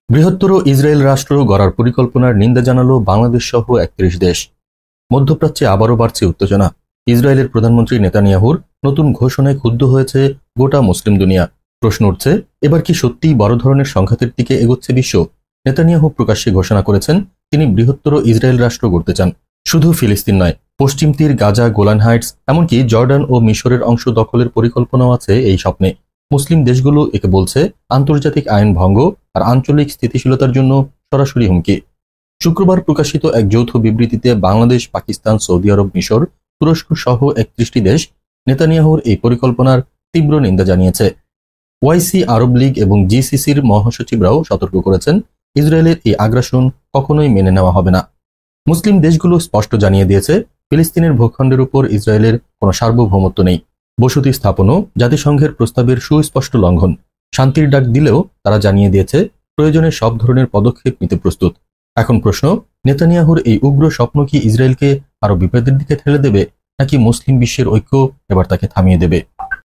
বৃহত্তর ইসরায়েল রাষ্ট্র গড়ার পরিকল্পনার নিন্দা জানালো বাংলাদেশ সহ ৩১ দেশ। মধ্যপ্রাচ্যে আবারও বাড়ছে উত্তেজনা। ইসরায়েলের প্রধানমন্ত্রী নেতানিয়াহুর নতুন ঘোষণায় ক্ষুব্ধ হয়েছে গোটা মুসলিম দুনিয়া। প্রশ্ন উঠছে, এবার কি সত্যিই বড় ধরনের সংঘাতের দিকে এগোচ্ছে বিশ্ব? নেতানিয়াহু প্রকাশ্যে ঘোষণা করেছেন তিনি বৃহত্তর ইসরায়েল রাষ্ট্র গড়তে চান। শুধু ফিলিস্তিন নয়, পশ্চিম তীর, গাজা, গোলান হাইটস, এমনকি জর্ডান ও মিশরের অংশ দখলের পরিকল্পনাও আছে এই স্বপ্নে। মুসলিম দেশগুলো একে বলছে আন্তর্জাতিক আইন ভঙ্গ আর আঞ্চলিক স্থিতিশীলতার জন্য সরাসরি হুমকি। শুক্রবার প্রকাশিত এক যৌথ বিবৃতিতে বাংলাদেশ, পাকিস্তান, সৌদি আরব, মিশর, তুরস্ক সহ ৩১টি দেশ নেতানিয়াহুর এই পরিকল্পনার তীব্র নিন্দা জানিয়েছে। ওয়াইসি, আরব লীগ এবং জিসিসির মহাসচিবরাও সতর্ক করেছেন, ইসরায়েলের এই আগ্রাসন কখনোই মেনে নেওয়া হবে না। মুসলিম দেশগুলো স্পষ্ট জানিয়ে দিয়েছে, ফিলিস্তিনের ভূখণ্ডের উপর ইসরায়েলের কোনো সার্বভৌমত্ব নেই। বসতি স্থাপনও জাতিসংঘের প্রস্তাবের সুস্পষ্ট লঙ্ঘন। শান্তির ডাক দিলেও তারা জানিয়ে দিয়েছে প্রয়োজনে সব ধরনের পদক্ষেপ নিতে প্রস্তুত। এখন প্রশ্ন, নেতানিয়াহুর এই উগ্র স্বপ্ন কি ইসরায়েলকে আরো বিপদের দিকে ঠেলে দেবে, নাকি মুসলিম বিশ্বের ঐক্য এবার তাকে থামিয়ে দেবে?